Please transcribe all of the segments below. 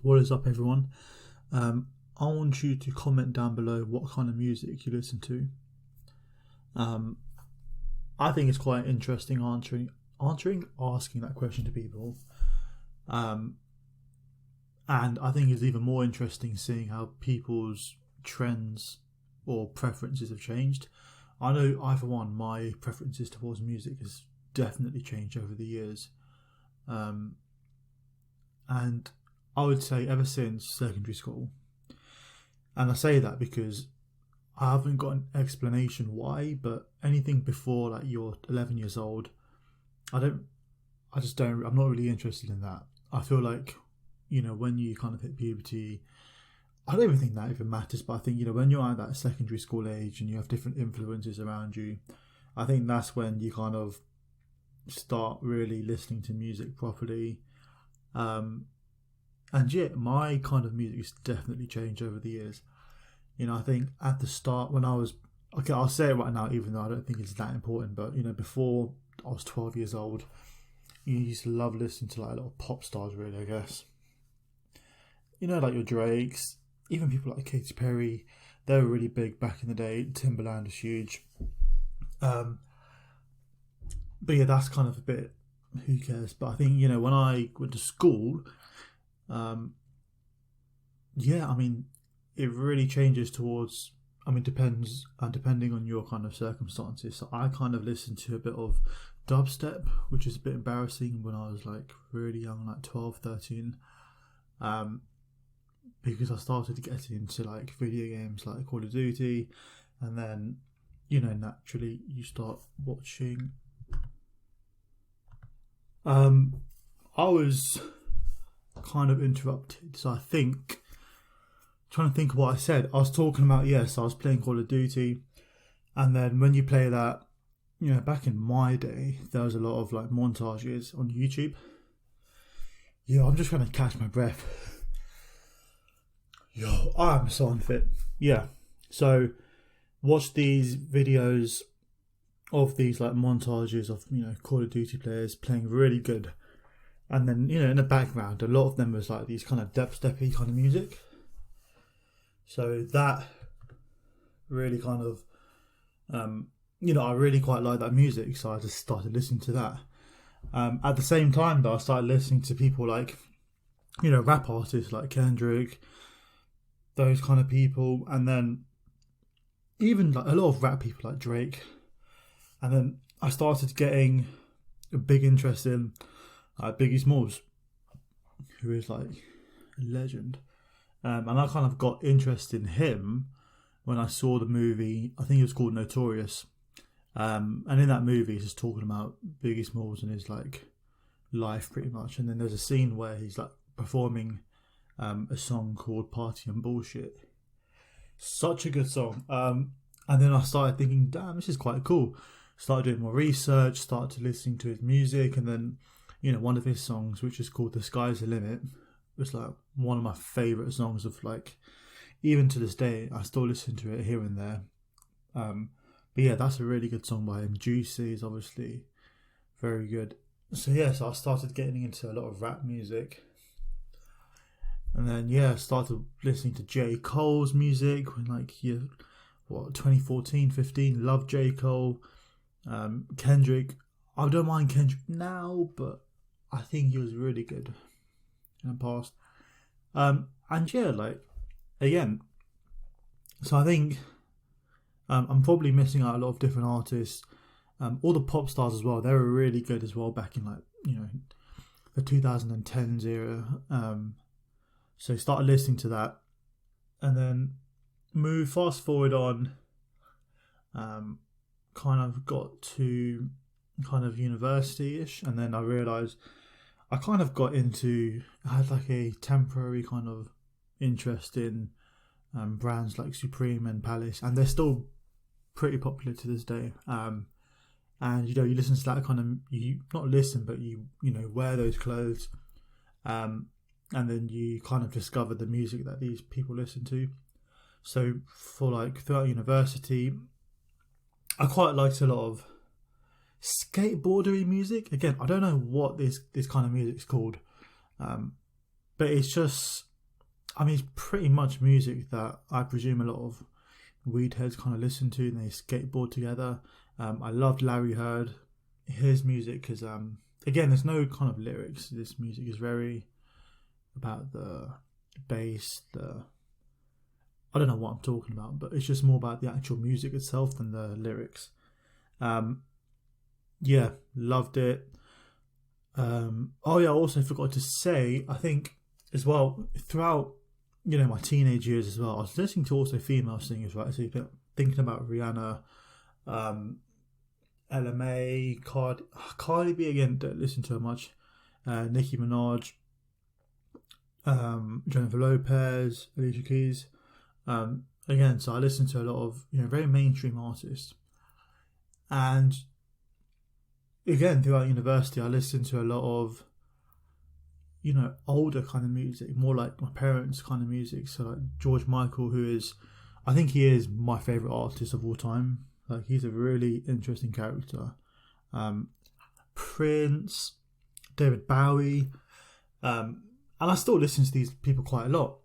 What is up, everyone? I want you to comment down below what kind of music you listen to. Um, I think it's quite interesting asking that question to people. Um, and I think it's even more interesting seeing how people's trends or preferences have changed. I know, I for one, my preferences towards music has definitely changed over the years. Um, and I would say ever since secondary school. And I say that because I haven't got an explanation why, but anything before like you're 11 years old, I'm not really interested in that. I feel like, when you kind of hit puberty, I don't even think that even matters, but I think, when you're at that secondary school age and you have different influences around you, I think that's when you kind of start really listening to music properly. And yeah, my kind of music has definitely changed over the years. I think at the start when I was, okay, I'll say it right now, even though I don't think it's that important, but before I was 12 years old, you used to love listening to like a lot of pop stars, really, I guess. Like your Drakes, even people like Katy Perry, they were really big back in the day. Timberland was huge. But yeah, that's kind of a bit, who cares? But I think, when I went to school, yeah, I mean, it really changes towards. I mean, depending on your kind of circumstances. So I kind of listened to a bit of dubstep, which is a bit embarrassing when I was like really young, like 12, 13. Because I started getting into like video games like Call of Duty, and then naturally you start watching. I was kind of interrupted, so I think, trying to think of what I said. I was talking about, yes, I was playing Call of Duty, and then when you play that, back in my day, there was a lot of like montages on YouTube. Yeah, I'm just trying to catch my breath. Yo, I'm so unfit. Yeah, so watch these videos of these like montages of Call of Duty players playing really good, and then in the background a lot of them was like these kind of dubstepy kind of music. So that really kind of I really quite like that music, so I just started listening to that. At the same time though, I started listening to people like rap artists like Kendrick, those kind of people, and then even like a lot of rap people like Drake. And then I started getting a big interest in Biggie Smalls, who is like a legend. And I kind of got interested in him when I saw the movie. I think it was called Notorious. And in that movie, he's just talking about Biggie Smalls and his like life, pretty much. And then there's a scene where he's like performing a song called Party and Bullshit. Such a good song. And then I started thinking, damn, this is quite cool. Started doing more research, started listening to his music, and then, one of his songs, which is called The Sky's the Limit, was like one of my favourite songs of like, even to this day, I still listen to it here and there. But yeah, that's a really good song by him. Juicy is obviously very good. So yeah, so I started getting into a lot of rap music. And then I started listening to J. Cole's music when 2014, 15, love J. Cole. Kendrick, I don't mind Kendrick now, but I think he was really good in the past. And again, so I think I'm probably missing out a lot of different artists. All the pop stars as well, they were really good as well back in the 2010s era. So started listening to that, and then fast forward on. Kind of got to kind of university-ish, and then I realised I kind of I had like a temporary kind of interest in brands like Supreme and Palace, and they're still pretty popular to this day. And you listen to that kind of, you not listen, but you wear those clothes, and then you kind of discover the music that these people listen to. So for like throughout university, I quite liked a lot of skateboardery music. Again, I don't know what this kind of music is called, but it's just I mean, it's pretty much music that I presume a lot of weed heads kind of listen to, and they skateboard together. I loved Larry Heard, his music, because again, there's no kind of lyrics. This music is very about the bass, I don't know what I'm talking about, but it's just more about the actual music itself than the lyrics. Yeah, loved it. Oh yeah, I also forgot to say, I think as well, throughout my teenage years as well, I was listening to also female singers, right? So you're thinking about Rihanna, LMA, Cardi B, again, don't listen to her much. Nicki Minaj, Jennifer Lopez, Alicia Keys. Again, so I listen to a lot of very mainstream artists, and again throughout university I listened to a lot of older kind of music, more like my parents' kind of music. So like George Michael, I think he is my favourite artist of all time. Like, he's a really interesting character. Prince, David Bowie, and I still listen to these people quite a lot.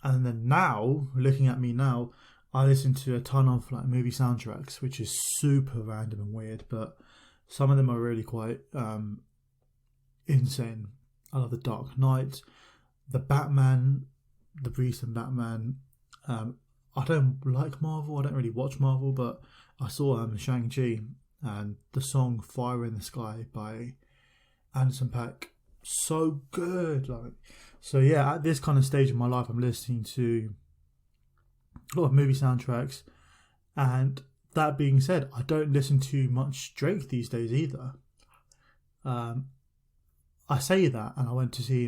And then now, looking at me now, I listen to a ton of like movie soundtracks, which is super random and weird, but some of them are really quite insane. I love The Dark Knight, the Batman, the recent Batman. I don't like Marvel. I don't really watch Marvel, but I saw Shang-Chi, and the song "Fire in the Sky" by Anderson .Paak, so good. So yeah, at this kind of stage of my life, I'm listening to a lot of movie soundtracks. And that being said, I don't listen to much Drake these days either. I say that, and I went to see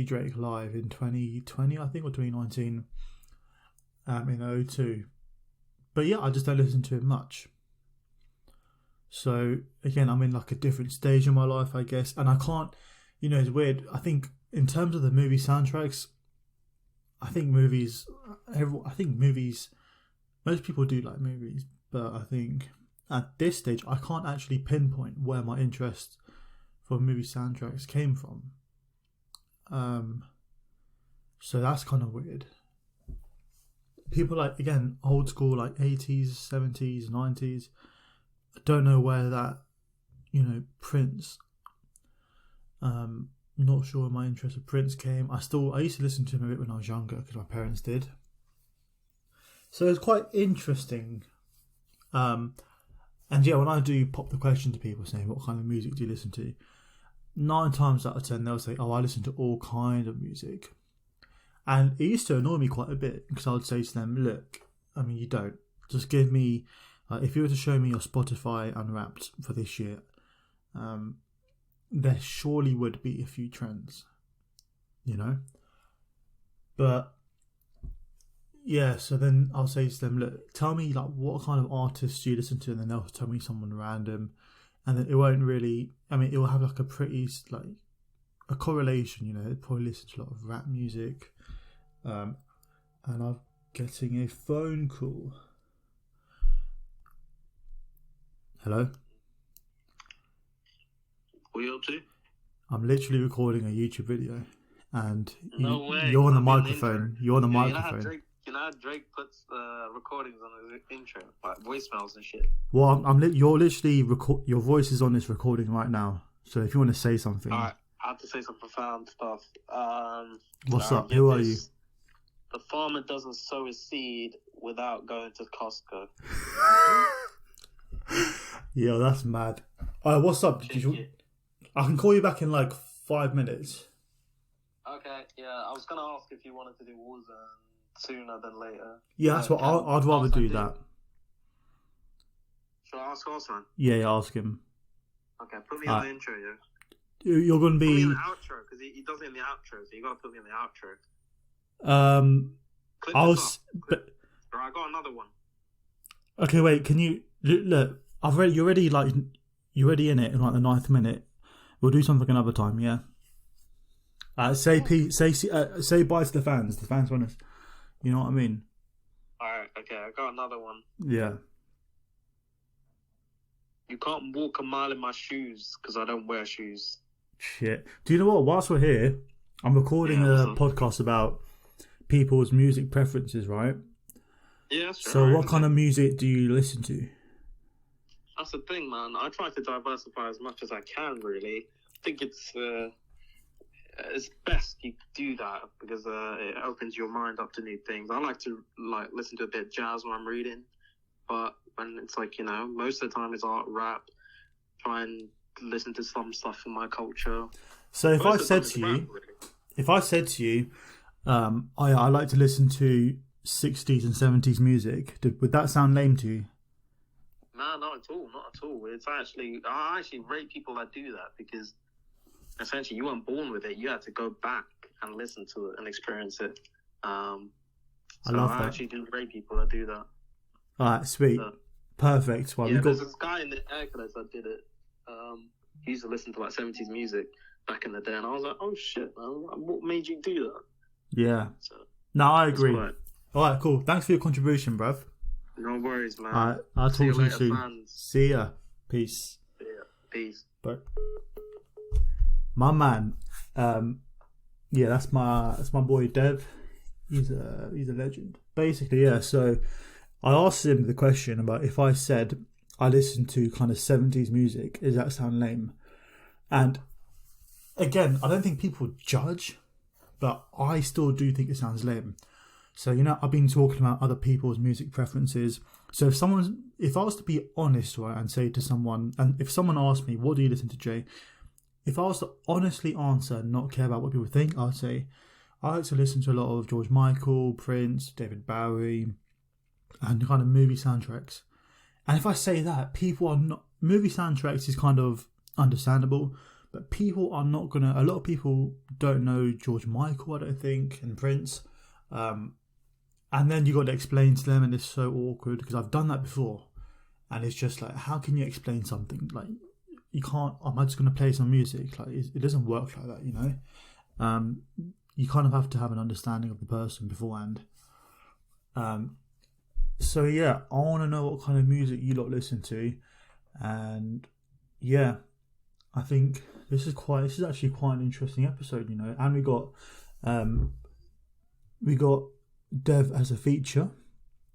Drake live in 2020, I think, or 2019, in O2. But yeah, I just don't listen to it much. So again, I'm in like a different stage in my life, I guess, and I can't. It's weird. I think in terms of the movie soundtracks, I think movies. Most people do like movies, but I think at this stage I can't actually pinpoint where my interest for movie soundtracks came from. So that's kind of weird. People like, again, old school, like 80s, 70s, 90s. I don't know where that, Prince. Not sure where my interest of Prince came. I used to listen to him a bit when I was younger because my parents did. So it's quite interesting. And yeah, when I do pop the question to people saying, what kind of music do you listen to? 9 times out of 10, they'll say, I listen to all kind of music. And it used to annoy me quite a bit because I would say to them, look, I mean, you don't. Just give me, if you were to show me your Spotify Unwrapped for this year, there surely would be a few trends, But yeah, so then I'll say to them, look, tell me like what kind of artists do you listen to, and then they'll tell me someone random, and then it won't really. I mean, it will have like a pretty like a correlation, They'll probably listen to a lot of rap music, and I'm getting a phone call. Hello. What are you up to? I'm literally recording a YouTube video, and way. You're on the microphone. You're on the microphone. You know how Drake puts recordings on his intro, like voicemails and shit. Well, you're literally your voice is on this recording right now. So if you want to say something, all right, I have to say some profound stuff. What's up? Who are you? The farmer doesn't sow a seed without going to Costco. Yeah, that's mad. What's up? I can call you back in like 5 minutes. Okay, yeah. I was gonna ask if you wanted to do Warzone sooner than later. Yeah, that's what I'd rather do that. Shall I ask Arslan? Yeah, ask him. Okay, put me in the intro, yeah. You're gonna be. Put me in the outro because he does it in the outro, so you gotta put me in the outro. I got another one. Okay, wait. Can you look? You're already in it in like the 9th minute. We'll do something another time, yeah. Say bye to the fans. The fans want us. You know what I mean? Alright, okay, I got another one. Yeah. You can't walk a mile in my shoes because I don't wear shoes. Shit. Do you know what? Whilst we're here, I'm recording Yeah, a what's up? podcast about people's music preferences, right? Yeah, that's So, right. what kind of music do you listen to? That's the thing, man. I try to diversify as much as I can. Really, I think it's best you do that because it opens your mind up to new things. I like to listen to a bit of jazz when I'm reading, but when it's most of the time it's art, rap. Try and listen to some stuff from my culture. So, if I Most of the time said it's to rap, you, really. I like to listen to 60s and 70s music, would that sound lame to you? No, not at all, not at all. I actually rate people that do that because essentially you weren't born with it. You had to go back and listen to it and experience it. I So love I that. actually do rate people that do that. All right, sweet. So, Perfect. Well, yeah, we got. there's this guy in the Hercules that did it. He used to listen to 70s music back in the day, and I was like, oh shit, man, what made you do that? Yeah. So No, I that's agree. quite. All right, cool. Thanks for your contribution, bruv. No worries, man. All right, I'll See you talk to you later, soon. fans. See ya. Peace. Yeah, peace. Bye. My man. Yeah, that's my boy Dev. He's a legend. Basically, yeah. So I asked him the question about if I said I listen to kind of 70s music, does that sound lame? And again, I don't think people judge, but I still do think it sounds lame. So, I've been talking about other people's music preferences. So if I was to be honest, right, and say to someone, and if someone asked me, what do you listen to, Jay? If I was to honestly answer and not care about what people think, I'd say I like to listen to a lot of George Michael, Prince, David Bowie, and kind of movie soundtracks. And if I say that, people are not... Movie soundtracks is kind of understandable, but people are not going to... A lot of people don't know George Michael, I don't think, and Prince. And then you got to explain to them, and it's so awkward, because I've done that before. And it's just like, how can you explain something? Like, you can't... Am I just going to play some music? Like, it doesn't work like that, You kind of have to have an understanding of the person beforehand. So yeah, I want to know what kind of music you lot listen to, and yeah, I think this is actually quite an interesting episode, and we got Dev as a feature,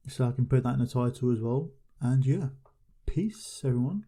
so I can put that in the title as well. And yeah, peace everyone.